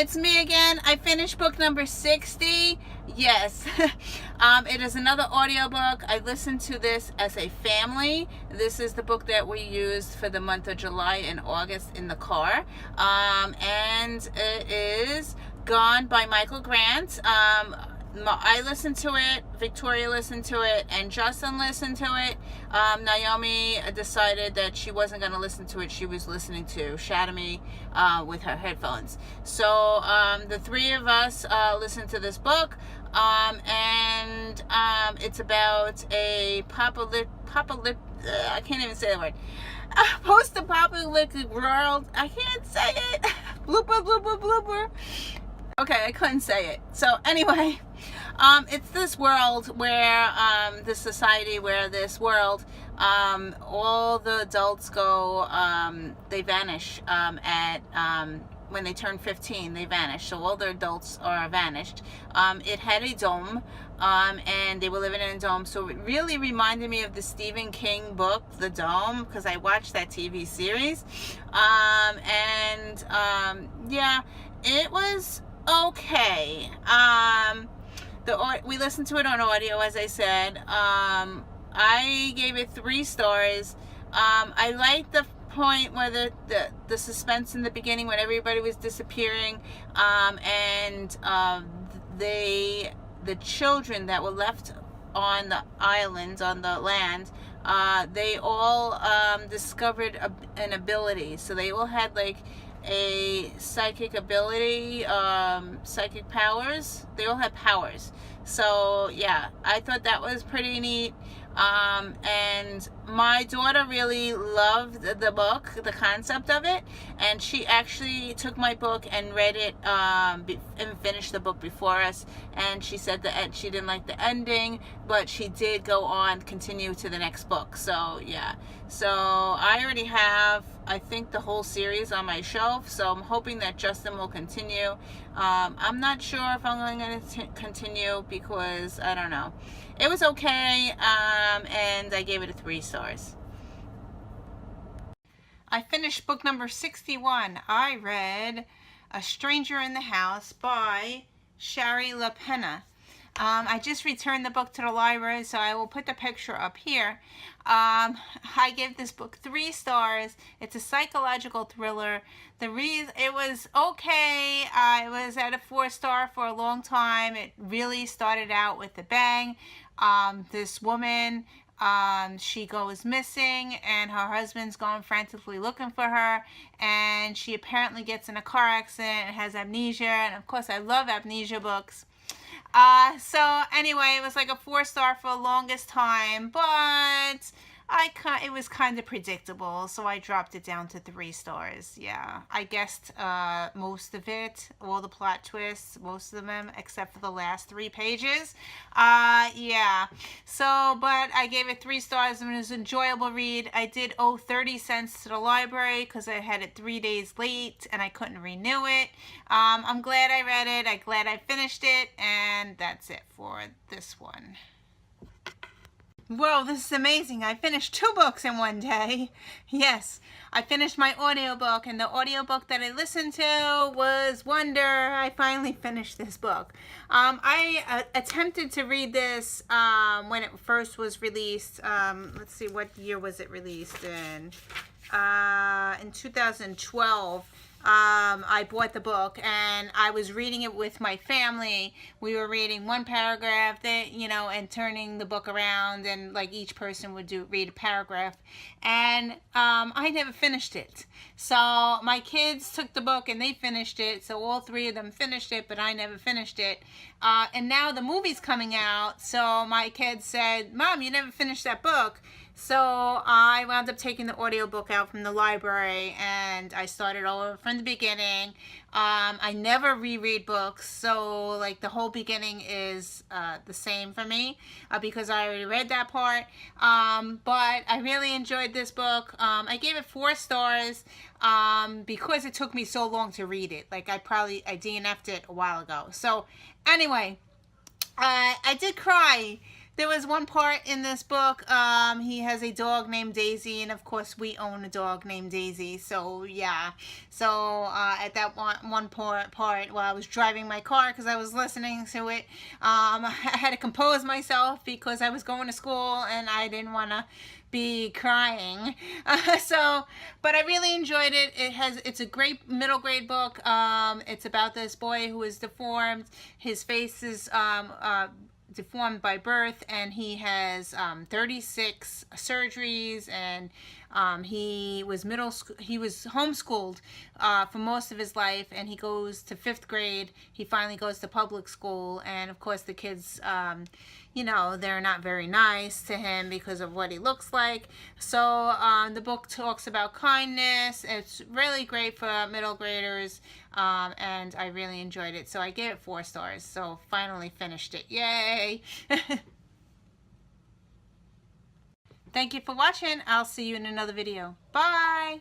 It's me again. I finished book number 60. Yes. It is another audiobook. I listened to this as a family. This is the book that we used for the month of July and August in the car. And it is Gone by Michael Grant. I listened to it, Victoria listened to it, and Justin listened to it. Naomi decided that she wasn't going to listen to it. She was listening to Shadow Me with her headphones. So the three of us listened to this book, and it's about a I can't even say the word. Post-apocalyptic world. I can't say it. Blooper, blooper, blooper. Okay, I couldn't say it. So anyway, it's this world where, this society where this world, all the adults go, they vanish when they turn 15, they vanish. So all the adults are vanished. It had a dome, and they were living in a dome. So it really reminded me of the Stephen King book, The Dome, because I watched that TV series. Yeah, it was okay. We listened to it on audio, as I said. I gave it 3 stars. I liked the point where the suspense in the beginning when everybody was disappearing, and the children that were left on the island, on the land, they all discovered an ability. So they all had like a psychic ability, psychic powers. They all had powers. So yeah, I thought that was pretty neat. And my daughter really loved the book, the concept of it, and she actually took my book and read it, and finished the book before us. And she said that she didn't like the ending, but she did go on, continue to the next book. So yeah, so I already have, I think, the whole series on my shelf, so I'm hoping that Justin will continue. I'm not sure if I'm going to continue because I don't know. It was okay, and I gave it 3 stars. I finished book number 61. I read A Stranger in the House by Shari LaPena. I just returned the book to the library, so I will put the picture up here. I give this book 3 stars. It's a psychological thriller. It was okay. I was at a 4-star for a long time. It really started out with a bang. This woman, she goes missing, and her husband's going frantically looking for her, and she apparently gets in a car accident and has amnesia, and of course I love amnesia books. So anyway, it was like a 4-star for the longest time, but it was kind of predictable, so I dropped it down to 3 stars. Yeah, I guessed most of it, all the plot twists, most of them, except for the last 3 pages. Yeah, so, but I gave it 3 stars, and it was an enjoyable read. I did owe 30 cents to the library because I had it 3 days late, and I couldn't renew it. I'm glad I read it. I'm glad I finished it, and that's it for this one. Whoa, this is amazing. I finished 2 books in one day. Yes, I finished my audiobook, and the audiobook that I listened to was Wonder. I finally finished this book. I attempted to read this when it first was released. Let's see, what year was it released in? In 2012. I bought the book, and I was reading it with my family. We were reading one paragraph, and turning the book around, and like each person would read a paragraph. And I never finished it. So my kids took the book and they finished it. So all 3 of them finished it, but I never finished it. And now the movie's coming out. So my kids said, "Mom, you never finished that book." So I wound up taking the audiobook out from the library, and I started all over from the beginning. I never reread books, so like the whole beginning is the same for me because I already read that part. But I really enjoyed this book. I gave it 4 stars because it took me so long to read it. Like I DNF'd it a while ago. So anyway, I did cry There was one part in this book, he has a dog named Daisy, and of course we own a dog named Daisy, so yeah. So at that one part while I was driving my car, because I was listening to it, I had to compose myself because I was going to school and I didn't want to be crying. But I really enjoyed it. It's a great middle grade book. It's about this boy who is deformed. His face is deformed by birth, and he has 36 surgeries, and he was homeschooled for most of his life, and he goes to 5th grade. He finally goes to public school, and of course the kids, you know, they're not very nice to him because of what he looks like. So the book talks about kindness. It's really great for middle graders, and I really enjoyed it. So I gave it 4 stars. So finally finished it. Yay! Thank you for watching. I'll see you in another video. Bye!